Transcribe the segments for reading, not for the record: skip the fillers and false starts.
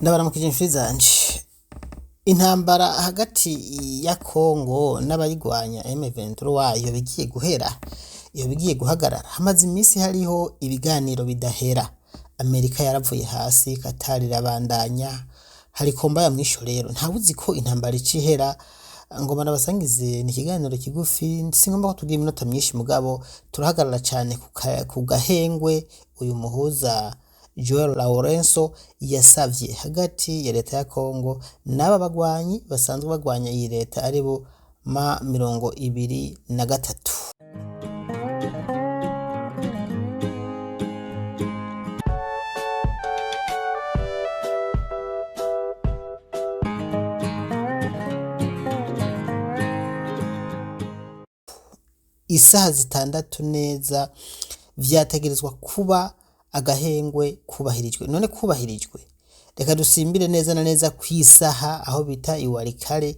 Ndabaramukije inshuti zanje. Intambara hagati ya Kongo n'abayigwanya M23 wayo bigiye guhera, iyo bigiye guhagarara. Hamaze iminsi hariho ibiganiro bidahera. Amerika yaravuye hasi, Qatar irabandanya, hari komba ya mwisho rero. Ntawuzi ko intambara icihera, ngo banabasangize ni ikiganiro kigufi, singomba ko tugira iminota myinshi mugabo turahagarara cyane ku gahengwe uyu muhuza Joao Lourenço yasavye hagati ya leta ya Kongo n'aba bagwanyi basanzwe bagwanya iyi leta aribo M23. Isaha zitandatu neza vyategerezwa kuba agahengwe kubahirijwe. None kubahirijwe, reka dusimbire neza na neza kwisaha aho bita iwarikare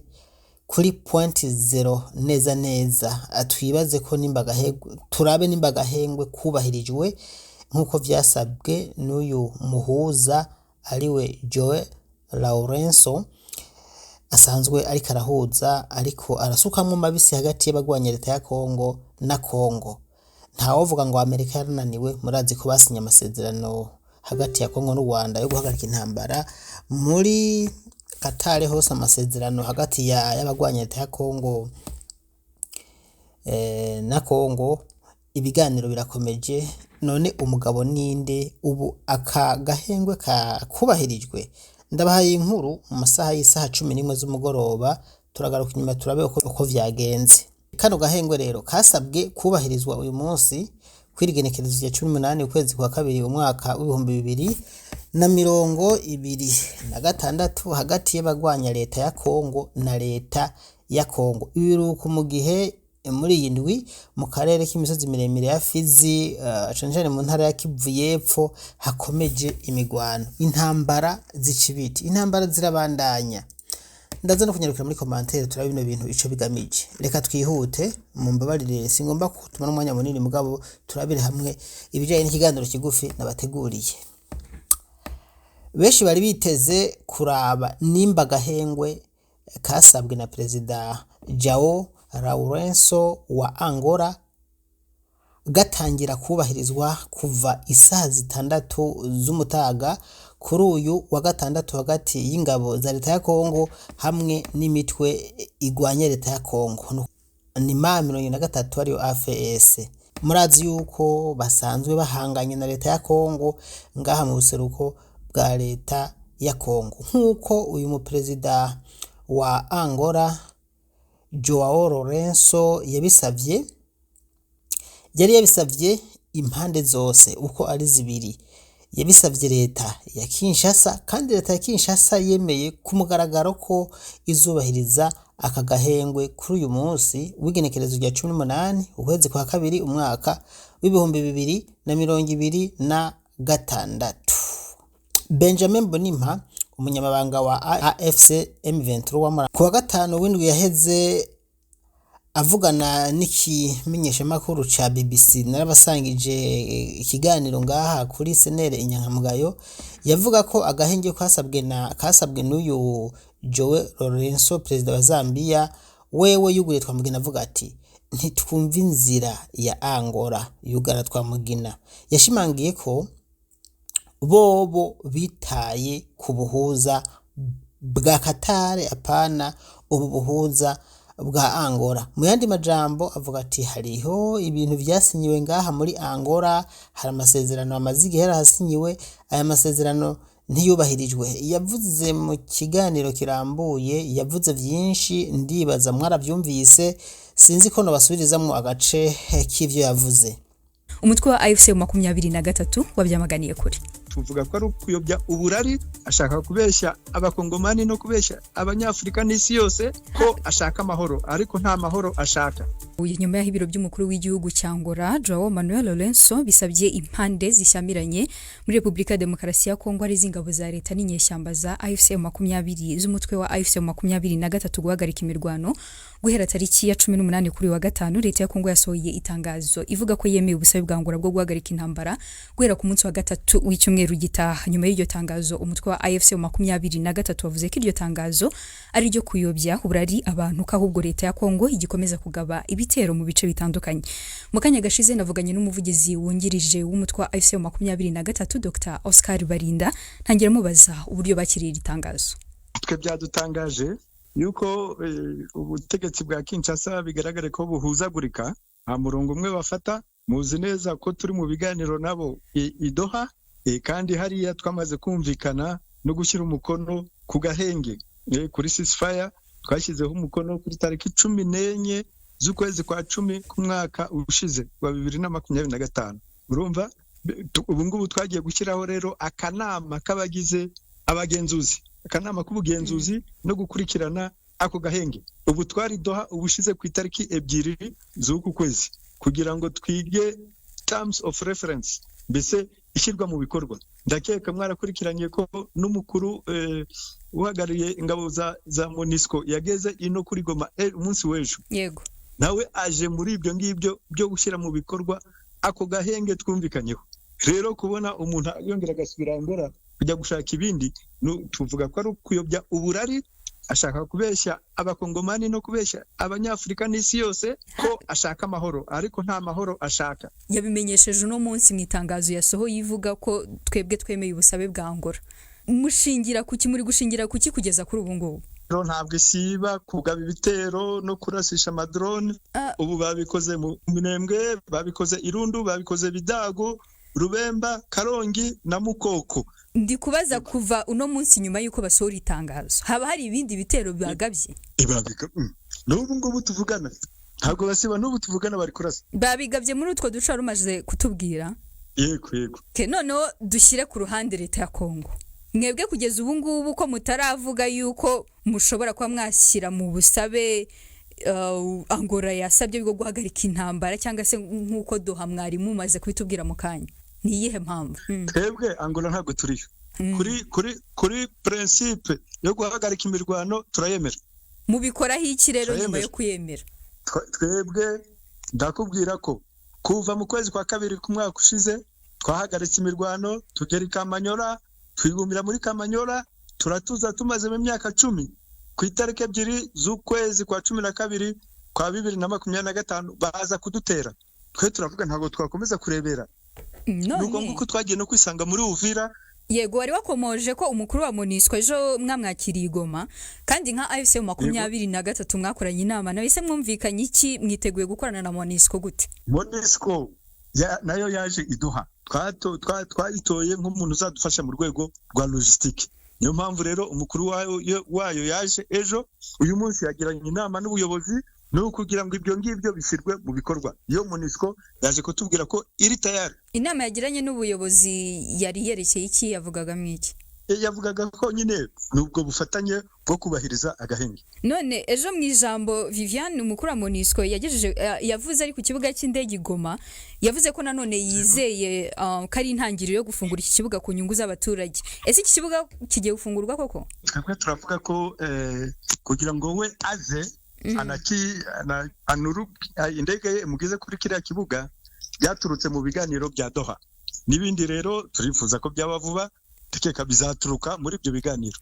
kuri point 0 neza neza, atwibaze ko nimbagahengwe, turabe nimbagahengwe kubahirijwe nkuko vyasabwe n'uyu muhuza ariwe Joao Lourenço asanzwe ariko arahuza, ariko arasukamwe mabisi hagati y'abagwanya leta ya Kongo na Kongo. Ntawovuga ngo Amerika yarananiwe, murazi ko basinya amasezerano hagati ya Kongo n'u Rwanda yo guhagarika intambara. Muri Qatar hose amasezerano hagati y'abagwanya leta ya Kongo na Kongo, ibiganiro birakomeje. None umugabo ninde ubu aka gahengwe kubahirijwe? Ndabahaye inkuru mu masaha y'isaha 11 z'umugoroba, turagaruka inyuma turabe uko vyagenze. Kano gahengwe rero kasabwe kubahirizwa uyu munsi kwirigenekerezo ya 18 ukwezi kwa kabiri umwaka w'2026 hagati y'abagwanya leta ya Kongo na leta ya Kongo. Ibiruko mu gihe muri iyi ndwi mu karere k'imisozi miremire ya Fizi, canjane mu ntara ya Kivu y'Epfo hakomeje imigwano. Intambara zicibiti, intambara zirabandanya. Ndaza no kunyarukira muri commentaire turaba bino bintu ico bigamije. Reka twihute mu mbabarire, singomba kutuma n'umwanya munini mugabo turabire hamwe ibijanye n'ikiganiro kigufi nabateguriye. Beshi bari biteze kuraba nimba gahengwe kasabwe na Perezida Joao Lourenço wa Angola gatangira kubahirizwa kuva isaha zitandatu z'umutaga kuri uyu wa gatandatu hagati y'ingabo za leta ya Kongo hamwe n'imitwe igwanya leta ya Kongo ni M23 ariyo AFS. Murazi yuko basanzwe bahanganye na leta ya Kongo ngaha mu buseruko bwa leta ya Kongo, nkuko uyu mu Perezida wa Angola Joao Lourenço yabisavye impande zose uko ari zibiri. Yabisavye leta ya Kinshasa, kandi leta ya Kinshasa yemeye ku mugaragaro ko izubahiriza aka gahengwe kuri uyu munsi w'igenekerezo rya 18 ukwezi kwa kabiri umwaka w'2026. Benjamin Mbonimpa, umunyamabanga wa AFC M23 ku wa gatanu w'indwi yaheze, avugana n'ikimenyesha makuru ca BBC narabasangije ikiganiro ngaha kuri senere inyankamugayo, yavuga ko agahenge kasabwe n'uyu Joao Lourenço perezida wa Zambia. Wewe yuguye twamugina avuga ati ntitwumva inzira ya Angola yugara twamugina. Yashimangiye ko bobo bitaye ku buhuza bwa Qatar apana ubu buhuza bwa Angola. Mu yandi majambo avuga ati hariho ibintu vyasinyiwe ngaha muri Angola, hari amasezerano amazigihera hasinyiwe, aya masezerano ntiyubahirijwe. Yavuze mu kiganiro kirambuye, yavuze vyinshi, ndibaza mwaravyumvise, sinzi ko no basubirizamwo agace k'ivyo yavuze. Umutwe wa AFC 23 wavyamaganiye kuri tuvuga ko ari ukuyobya uburari, ashaka kubeshya abakongomani no kubeshya abanyafrika n'isi yose ko ashaka amahoro, ariko nta mahoro ashaka. nyuma y'aho ibiro by'umukuru w'igihugu cya Angola Joao Manuel Lourenço bisabye impande zishyamiranye muri Repubulika ya Demokarasi ya Kongo ari z'ingabo za leta n'inyeshyamba za AFC 20 z'umutwe wa AFC 23 guhagarika imirwano guhera tariki ya 18 kuri wa gatanu. Leta ya Kongo yasohoye itangazo ivuga ko yemeye ubusabe bwa Angola bwo guhagarika intambara guhera ku munsi wa gatatu w'icyumweru gitaha. Nyuma y'iryo tangazo umutwe wa AFC 23 wavuze ko iryo tangazo ari ryo kuyobya uburari abantu ko ahubwo leta ya Kongo igikomeza kugaba ibitero mu bice bitandukanye. Mu kanya gashize navuganye n'umuvugizi wungirije w'umutwe wa AFC 23 Dr Oscar Barinda ntangira mubaza uburyo bakiriye iri tangazo. Twe byadutangaje yuko ubutegetsi bwa Kinshasa bigaragare ko buhuzagurika nta murongo umwe bafata. Muzi neza ko turi mu biganiro nabo idoha kandi hariya twamaze kumvikana no gushyira umukono ku gahenge kuri ceasefire. Twashyizeho umukono kuri tariki 14 z'ukwezi kwa 10 ku mwaka ushize wa 2025. Urumva ubu ngubu twagiye gushyiraho rero akanama k'abagize abagenzuzi, akanama k'ubugenzuzi no gukurikirana ako gahenge. Ubu twari doha ubushize ku itariki 2 z'uku kwezi kugira ngo twige terms of reference, mbese ishyirwa mu bikorwa. Ndakeka mwarakurikiranye ko n'umukuru uhagarariye ingabo za MONUSCO yageze ino kuri Goma umunsi w'ejo. Yego. Nawe aje muri ibyo ngibyo byo gushyira mu bikorwa ako gahenge twumvikanyeho. Rero kubona umuntu yongera agasubira Angola kujya gushaka ibindi, tuvuga ko ari ukuyobya uburari, ashaka kubeshya abakongomani no kubeshya abanyafrika n'isi yose ko ashaka amahoro, ariko nta mahoro ashaka. Yabimenyesheje uno munsi mu itangazo yasohoye ivuga ko twebwe twemeye ubusabe bwa Angola. Mushingira kuki, muri gushingira kuki kugeza kuri ubu ngubu? Ntabwo isiba kugaba ibitero no kurasisha amadrone. Ubu babikoze mu Minembwe, babikoze Irundu, babikoze Bidago, Rubemba, Karongi na Mukoko. Ndi kubaza kuva uno munsi nyuma yuko basohora itangazo haba hari ibindi bitero bagabye? N'ubu ngubu tuvugana ntabwo basiba, n'ubu tuvugana bari kurasa. Babigabye muri utwo duca rumaze kutubwira? Yego. Noneho dushyire ku ruhande leta ya Kongo. Mwebwe kugeza ubu ngubu ko mutaravuga yuko mushobora kuba mwashyira mu busabe Angola yasabye bwo guhagarika intambara cyangwa se nk'uko Doha mwari mumaze kubitubwira mu kanya, ni iyihe mpamvu? Twebwe Angola ntabwo turiyo. Kuri principe yo guhagarika imirwano turayemera. Mubikoraho iki rero nyuma yo kuyemera? Twebwe ndakubwira ko kuva mu kwezi kwa 2 ku mwaka ushize twahagaritse imirwano, tugera Kamanyola, twigumira muri Kamanyola, turatuza tumaze mu myaka 10. Ku itariki 2 z'ukwezi kwa 12 kwa 2025 baza kudutera. Twe turavuga ntabwo twakomeza kurebera. Nuko nguko twagiye no kwisanga muri Uvira. Yego, wari wakomoje ko umukuru wa MONUSCO ejo mwamwakiriye Goma, kandi nka AFC 23 mwakoranye inama nawe se mwumvikanye iki, mwiteguye gukorana na MONUSCO gute? MONUSCO nayo yaje iduha, twayitoye nk'umuntu uzadufasha mu rwego rwa logistique. Niyo mpamvu rero umukuru wayo yaje ejo. Uyu munsi yagiranye inama n'ubuyobozi no kugira ngo ibyo ngibyo bishyirwe mu bikorwa. Iyo MONUSCO yaje kutubwira ko iri tayari. Inama yagiranye n'ubuyobozi yari yerekeye iki, yavugaga mwiki? Yavugaga ko nyine nubwo bufatanye bwo kubahiriza agahenge. None ejo mu ijambo Viviane umukuru wa MONUSCO yagejeje yavuze ari ku kibuga cy'indege Goma, yavuze ko nanone yizeye ko ari intangiriro yo gufungura iki kibuga ku nyungu z'abaturage. Ese iki kibuga kigiye gufungurwa koko? Twebwe turavuga ko kugira ngo we aze indege mugize kuri kiriya kibuga byaturutse mu biganiro bya Doha. N'ibindi rero turifuza ko byaba vuba, tekeka bizaturuka muri ibyo biganiro.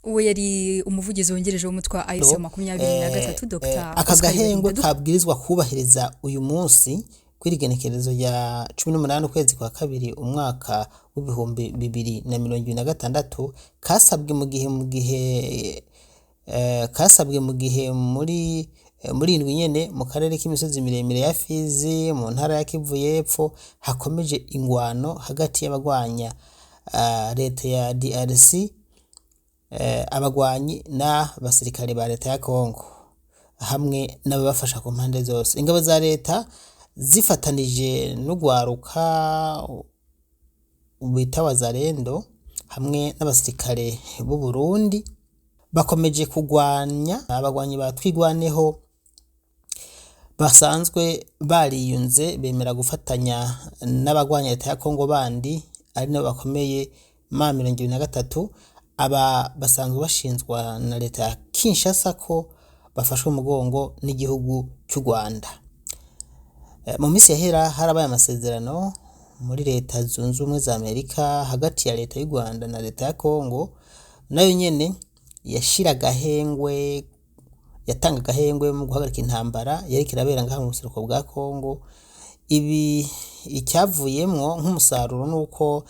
Uwo yari umuvugizi wongereje w'umutwe wa AFC 23 Dr. Aka gahengwe kabwirizwa kubahiriza uyu munsi kwirigenekerezo ya 18 kwezi kwa 2 umwaka w'ibihumbi 2026 kasabwe mu gihe muri indwi nyene mu karere k'imisozi miremire ya Fizi mu ntara ya Kivu y'Epfo hakomeje ingwano hagati y'abagwanya leta ya DRC, abagwanyi na basirikare ba leta ya Kongo hamwe n'abafasha ku mpande zose. Ingabo za leta zifatanije n'ugwaruka bita Wazalendo hamwe n'abasirikare b'u Burundi bakomeje kugwanya abagwanyi batwigwaneho basanzwe bariyunze bemera gufatanya n'abagwanya leta ya Kongo bandi ari nabo bakomeye M23. Aba basanzwe bashinzwa na leta ya Kinshasa ko bafashwe umugongo n'igihugu cy'u Rwanda. Mu minsi yahera harabaye amasezerano muri leta zunze ubumwe za Amerika hagati ya leta y'u Rwanda na leta ya Kongo, nayo nyene yashira gahengwe, yatanga gahengwe mu guhagarika intambara yari kirabera ngaha mu buseruko bwa Kongo. Ibi icyavuyemwo nk'umusaruro nuko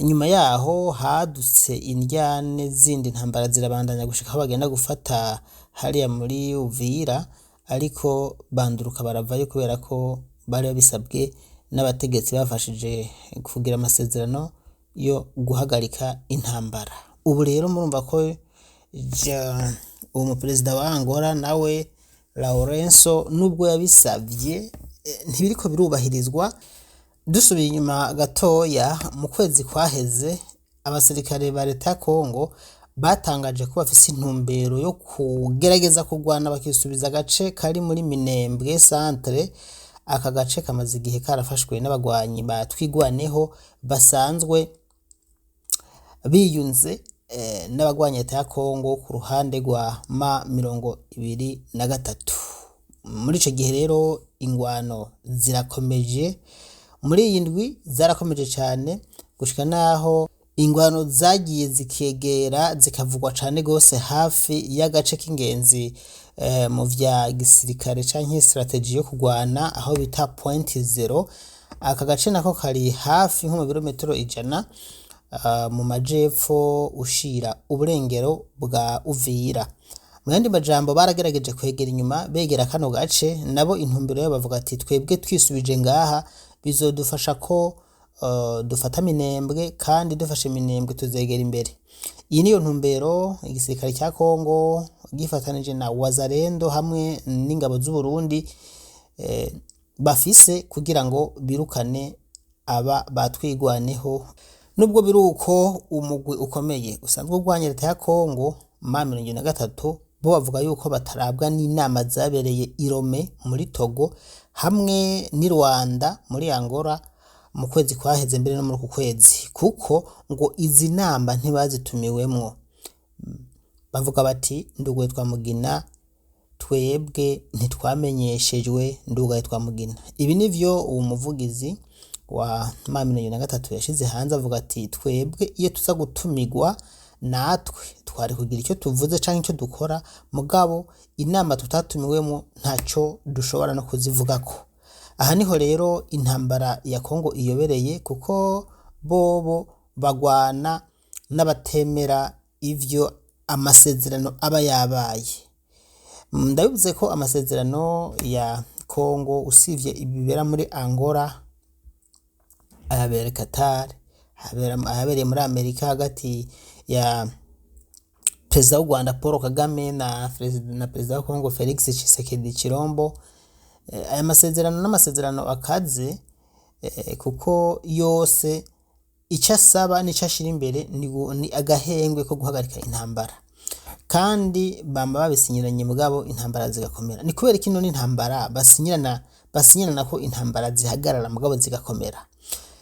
nyuma yaho hadutse indyane zindi, ntambara zirabandanya gushika aho bagenda gufata hariya muri Uvira, ariko banduruka baravayo kubera ko bari babisabwe n'abategetsi bafashije kugira amasezerano yo guhagarika intambara. Ubu rero murumva ko uwo muperezida wa Angola nawe Lourenço nubwo yabisavye ntibiriko birubahirizwa. Dusubiye inyuma gatoya, mu kwezi kwaheze abasirikare ba leta ya Kongo batangaje ko bafise intumbero yo kugerageza kurwana bakisubiza agace kari muri Minembwe centre. Aka gace kamaze igihe karafashwe n'abagwanyi batwigwaneho basanzwe biyunze n'abagwanya leta ya Kongo ku ruhande rwa M23. Muri ico gihe rero ingwano zirakomeje, muri iyi ndwi zarakomeje cyane gushika naho ingwano zagiye zikegera zikavugwa cyane gose hafi y'agace k'ingenzi mu vya gisirikare canke strategy yo kugwana aho bita point zero. Aka gace nako kari hafi nko mu birometero 100 mu majepfo ushira uburengero bwa Uvira. Mu yandi majambo baragerageje kwegera inyuma begera kano gace, nabo intumbero yabo bavuga ati twebwe twisubije ngaha bizodufasha ko dufata Minembwe, kandi dufashe Minembwe tuzegera imbere. Iyi niyo ntumbero igisirikare cya Kongo gifatanije na Wazalendo hamwe n'ingabo z'u Burundi bafise kugira ngo birukane aba batwigwaneho. Nubwo biruko umugwi ukomeye usanzwe urwanya leta ya Kongo M23 bo bavuga yuko batarabwa n'inama zabereye i Lome muri Togo hamwe ni Rwanda muri Angola mu kwezi kwaheze mbere no muri ku kwezi, kuko ngo izi namba ntibazitumiwemwo. Bavuga bati ndugaye twamugina, twebwe ntitwamenyeshejwe ndugaye twamugina. Ibi nivyo uwo muvugizi wa M23 yashize hanze avuga ati twebwe iyo tuza gutumigwa natwe twari kugira icyo tuvuze canke icyo dukora, mugabo inama tutatumiwemo ntaco dushobora no kuzivugako. Aha niho rero intambara ya Kongo iyobereye, kuko bobo bagwana n'abatemera ivyo amasezerano aba yabaye. Ndabivuze ko amasezerano ya Kongo usivye ibibera muri Angola, ayabere Qatar, ayabereye muri Amerika hagati ya Perezida w'u Rwanda Paul Kagame na Perezida wa Kongo Felix Tshisekedi Chilombo, aya masezerano n'amasezerano akaze kuko yose icyo asaba n'icyo ashira imbere ni agahengwe ko guhagarika intambara, kandi bamba babisinyiranye mugabo intambara zigakomera. Ni kubera kino n'intambara basinyirana ko intambara zihagarara mugabo zigakomera.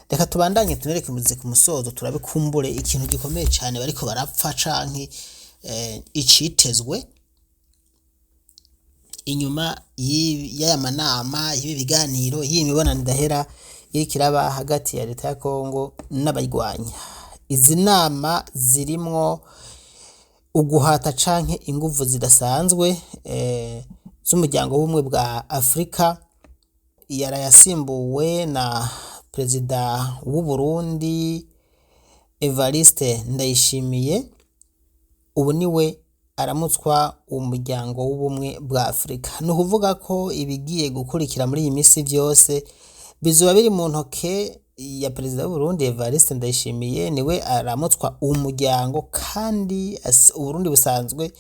Reka tubandanye tunereke muze ku musozo turabikumbure ikintu gikomeye cyane bariko barapfa canke icitezwe inyuma y'aya manama y'ibi biganiro y'imibonano idahera iri kiraba hagati ya leta ya Kongo n'abayirwanya. Izi nama zirimwo uguhata canke inguvu zidasanzwe z'umuryango w'ubumwe bwa Afrika, yarayasimbuwe na Perezida w'u Burundi Evariste Ndayishimiye. Ubu niwe aramutswa umuryango w'ubumwe bwa Afrika. No kuvuga ko ibigiye gukurikira muri iyi misi byose bizuba biri mu ntoke ya Perezida w'u Burundi Evariste Ndayishimiye. Niwe aramutswa umuryango, kandi u Burundi busanzwe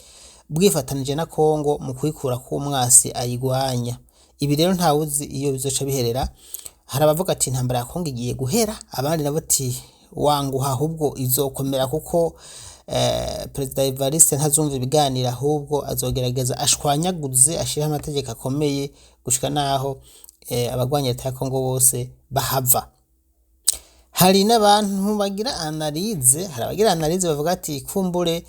bwifatanije na Kongo mu kwikura ku mwasi ayigwanya. Ibi rero ntawuzi iyo bizoca biherera. Hari abavuga ati intambara ya Kongo igiye guhera, abandi nabo ati wanguha ahubwo izokomera kuko Perezida Evariste ntazumva ibiganiro ahubwo azogerageza ashwanyaguze ashyiraho amategeko akomeye gushika naho abagwanya leta ya Kongo bose bahava. Hari n'abantu bagira analize bavuga ati kumbure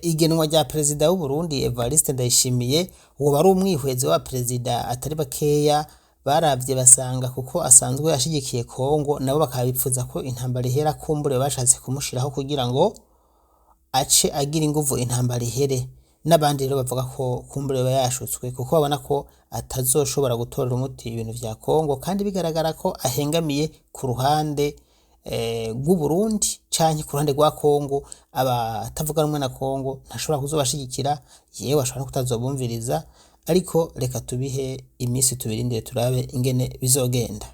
igenwa rya perezida w'u Burundi Evariste Ndayishimiye uwo bari umwihwezi wa perezida atari bakeya baravye basanga kuko asanzwe ashigikiye Kongo nabo bakabipfuza ko intambara ihera, kumbure bashatse kumushiraho kugira ngo ace agira inguvu intambara ihere. N'abandi rero bavuga ko kumbure yashutswe kuko babona ko atazoshobora gutorera umuti ibintu vya Kongo, kandi bigaragara ko ahengamiye ku ruhande rw'u Burundi canke ku ruhande rwa Kongo. Abatavuga rumwe na Kongo ntashobora kuzobashigikira, yewe ashobora kutazobumviriza, ariko reka tubihe imisi tubirindire turabe ingene bizogenda.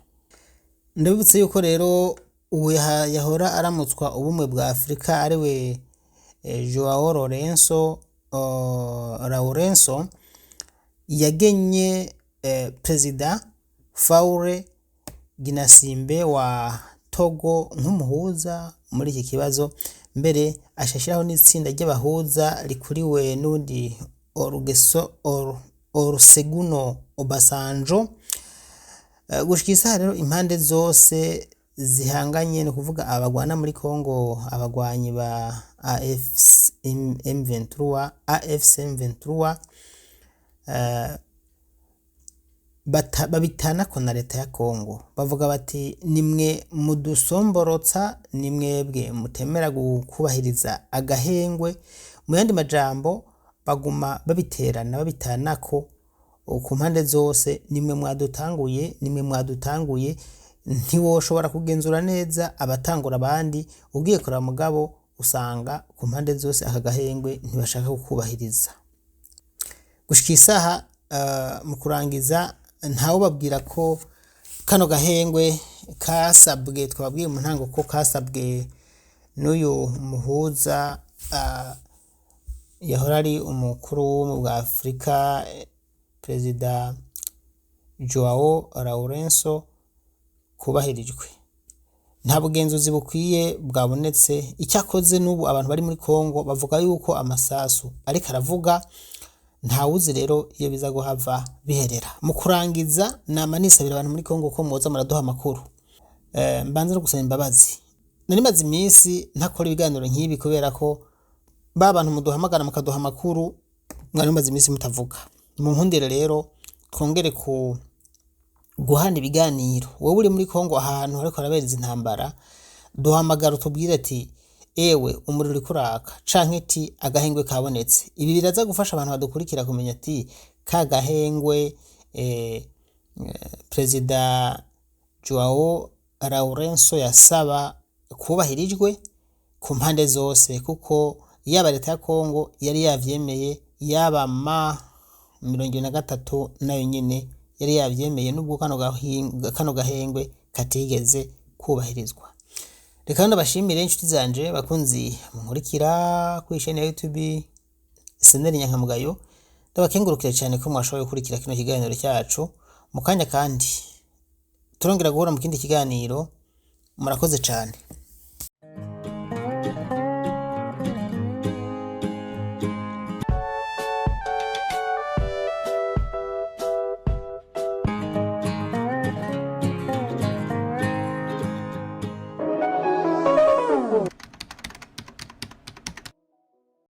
Ndabibutse yuko rero ubu yahora aramutswa ubumwe bwa Afrika ariwe Joao Lourenço yagenye perezida Faure Gnassingbe wa Togo nk'umuhuza muri iki kibazo, mbere ashashiraho n'itsinda ry'abahuza rikuriwe n'undi Olusegun Obasanjo. Gushikisa rero impande zose zihanganye no kuvuga abagwana muri Kongo, abagwanyi ba AFC M23 babitana ko na leta ya Kongo, bavuga bati nimwe mudusomborotsa, nimwebwe mutemera kubahiriza agahengwe. Mu yandi majambo baguma babitanako ku mpande zose, nimwe mwadutanguye ntiwoshobora kugenzura neza abatangura abandi, ugiye kuraba mugabo usanga ku mpande zose aka gahengwe ntibashaka kukubahiriza. Gushika isaha mu kurangiza ntawe babwira ko kano gahengwe kasabwe, twababwiye mu ntango ko kasabwe n'uyu muhuza yahora ari umukuru w'ubumwe bwa Afrika perezida Joao Lourenço, kubahirijwe. Nta bugenzuzi bukwiye bwabonetse. Icyakoze n'ubu abantu bari muri Kongo bavuga yuko amasasu ariko aravuga, ntawuzi rero iyo biza guhava biherera. Mu kurangiza nama nisabira abantu muri Kongo ko mwoza muraduha amakuru. Mbanza no gusaba imbabazi, nari maze iminsi ntakora ibiganiro nk'ibi kubera ko bantu muduhamagara mukaduha amakuru mwari maze iminsi mutavuga. Mu nkundire rero twongere guhana ibiganiro. Wowe uri muri Kongo ahantu ariko arabereza intambara, duhamagara utubwire ati ewe umuriro uri kuraka canke ati agahengwe kabonetse. Ibi biraza gufasha abantu badukurikira kumenya ati ka gahengwe perezida Joao Lourenço yasaba kubahirijwe ku mpande zose, kuko yaba leta ya Kongo yari yavyemeye, yaba 23 nayo nyene yari yavyemeye, nubwo kano gahengwe katigeze kubahirizwa. Reka ndabashimire inshuti zanje bakunzi munkurikira ku ishene ya YouTube Seneri Nyankamugayo. Ndabakengurukira cyane ko mwashoboye gukurikira kino kiganiro cyacu. Mu kanya kandi turongera guhura mu kindi kiganiro. Murakoze cyane.